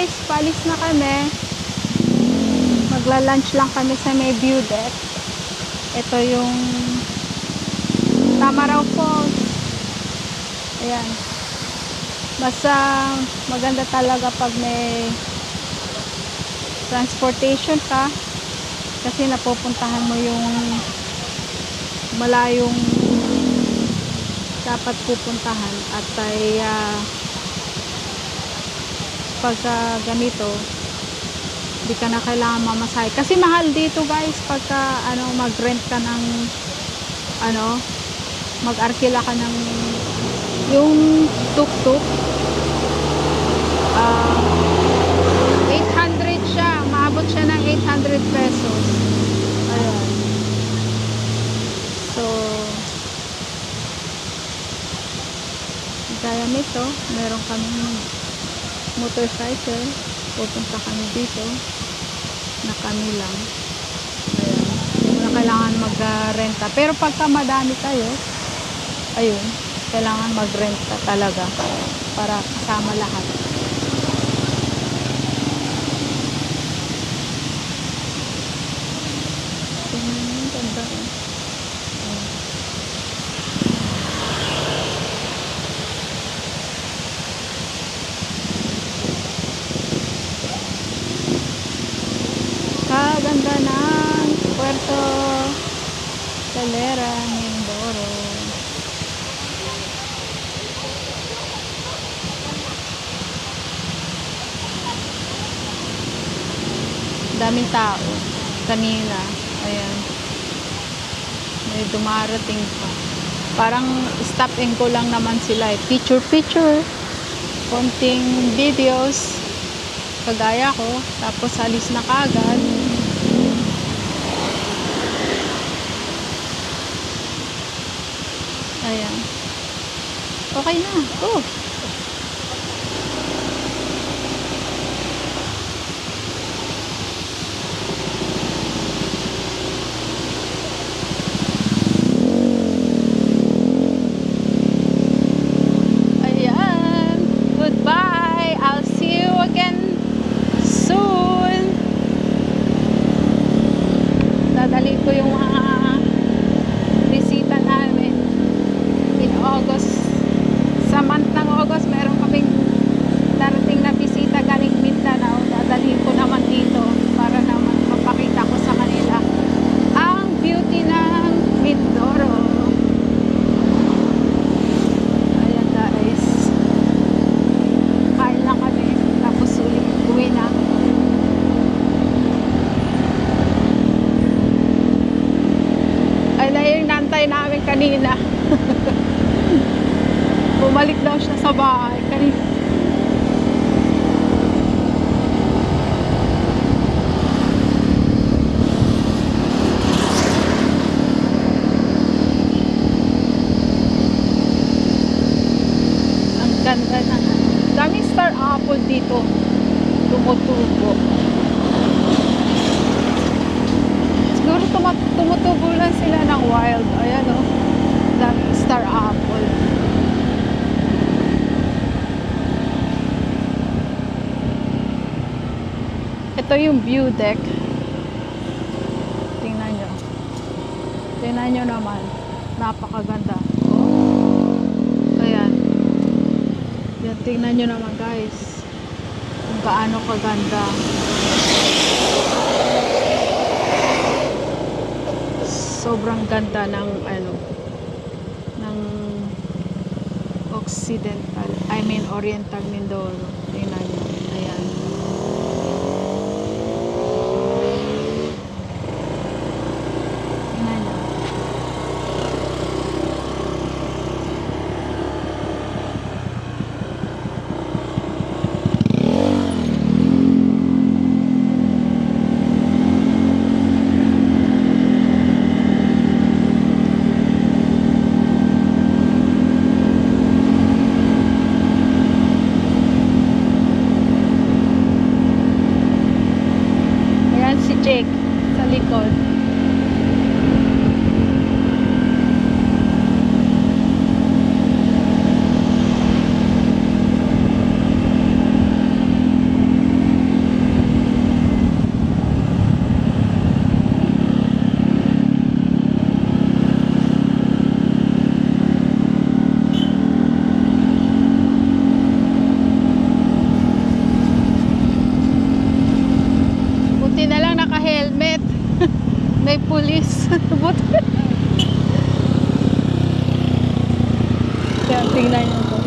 guys, paalis na kami. Magla-lunch lang kami sa may view deck. Ito yung Tamaraw Falls. Ayan. Basta maganda talaga pag may transportation ka. Kasi napupuntahan mo yung malayong dapat pupuntahan. At ay pagka ganito, hindi ka na kailangan mamasahe. Kasi mahal dito guys, pagka mag-rent ka ng mag-arkila ka ng yung tuk-tuk. 800 siya. Maabot siya ng 800 pesos. Ayan. So, gaya nito, meron kaming motorcycle. Pupunta kami dito na kami lang. Ayan. Hindi mo na kailangan mag-renta. Pero pagka madami kayo, ayun, kailangan mag-renta talaga para kasama lahat. Tingnan mo, ganda. Kaganda ng Puerto Galera, Mindoro. Daming tao kanina. Ayan, may dumarating pa. Parang stop and go lang naman sila. Picture konting videos kagaya ko, tapos alis na kagad. Ayan, okay na, go. Dadalhin ko yung mga bisita namin in August. Sa month ng August, meron kaming darating na bisita galing Mindanao. Dadalhin ko naman dito para naman mapakita ko sa kanila ang beauty ng Mindoro. Ayan guys, kain lang kami tapos uwi na. Yung nantay namin kanina. Bumalik daw siya sa bahay kanina. Ang ganda na. Daming star apple dito. Tumutubo. Siguro tumutubo lang sila ng wild. Ayan o. Daming star apple. Ito yung view deck. Tingnan nyo. Tingnan nyo naman. Napakaganda. Ayan. Yan, tingnan nyo naman guys. Kung gaano kaganda. Sobrang ganda ng ng Oriental Mindoro. Tingnan nyo. Ayan. Tingnan nyo. Ayan, tingnan nyo po.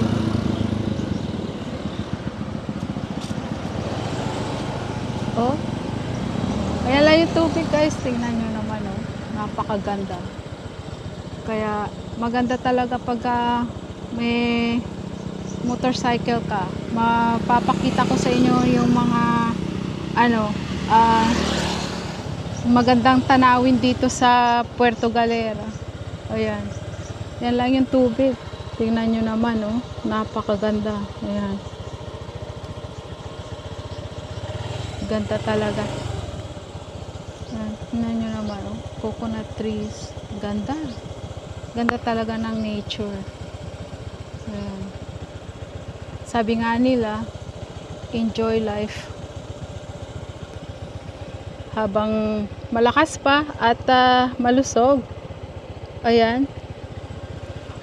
Oh, kaya lang yung tubig guys, tingnan nyo naman oh. Napakaganda. Kaya maganda talaga pag may motorcycle ka. Mapapakita ko sa inyo yung mga ano, magandang tanawin dito sa Puerto Galera. Ayan. Yan lang yung tubig. Tingnan nyo naman oh. Napakaganda. Ayan. Ganda talaga. Ayan. Tingnan nyo naman oh. Coconut trees. Ganda. Ganda talaga ng nature. Ayan. Sabi nga nila, enjoy life habang malakas pa at malusog. Ayan.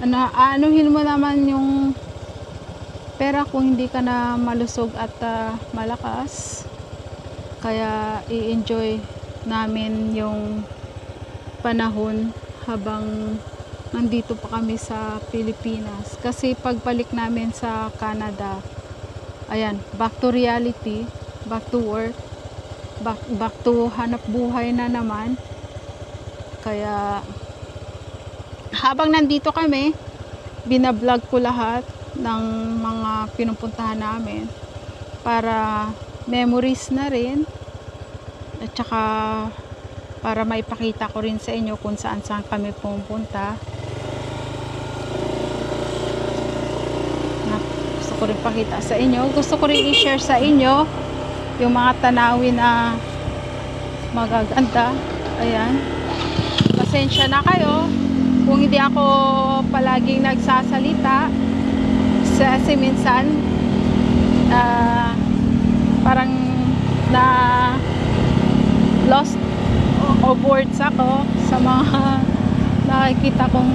Anuhin mo naman yung pera kung hindi ka na malusog at malakas. Kaya i-enjoy namin yung panahon habang nandito pa kami sa Pilipinas. Kasi pagbalik namin sa Canada, ayan, back to reality, back to work, back to hanap buhay na naman. Kaya habang nandito kami, binablog ko lahat ng mga pinupuntahan namin para memories na rin, at saka para maipakita ko rin sa inyo kung saan kami pumunta. Gusto ko rin pakita sa inyo, gusto ko rin i-share sa inyo yung mga tanawin na magaganda. Ayan, pasensya na kayo kung hindi ako palaging nagsasalita kasi minsan parang na lost of words ako sa mga nakikita kong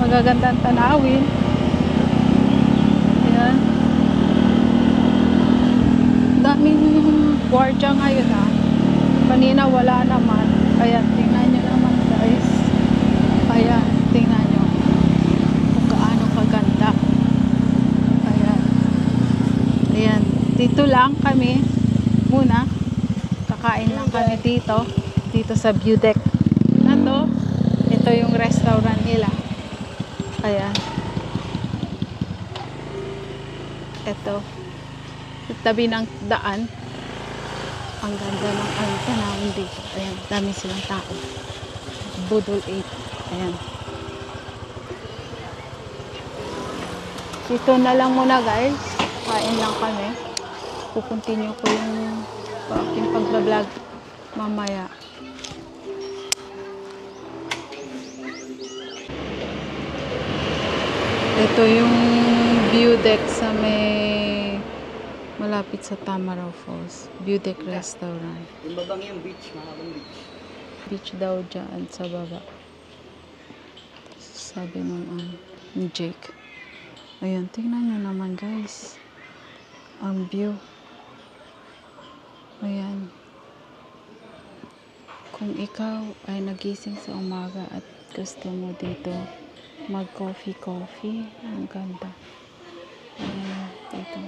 magagandang tanawin. Ayan, daming gwardiya ngayon kanina wala naman. Ayan, tingnan nyo naman guys. Ayan, tingnan nyo kung gaano kaganda. Ayan. Ayan, dito lang kami muna. Kakain lang kami dito sa view deck na to. Ito yung restaurant nila. Ayan. Ito, sa tabi ng daan. Ang ganda ng tanawin dito. Ayan, dami silang tao. Budol 8. Ayan. Dito na lang muna guys. Kain lang kami. Kukontinue ko yung aking pagbablog mamaya. Ito yung view deck sa malapit sa Tamaraw Falls. View deck restaurant. Yung babang yung beach, mahabang beach. Beach daw dyan sa baba. Sabi nung Jake. Ayan, tingnan nyo naman guys. Ang view. Ayan. Kung ikaw ay nagising sa umaga at gusto mo dito mag-coffee, ang ganda. Ayan, dito.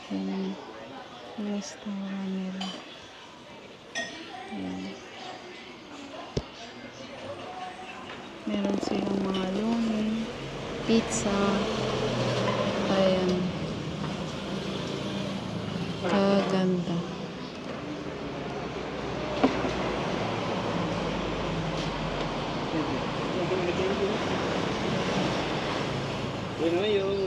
Yung restaurant nila. Ayan. Meron silang mga lomi, pizza. Ayan. Kaganda. Yun naman yung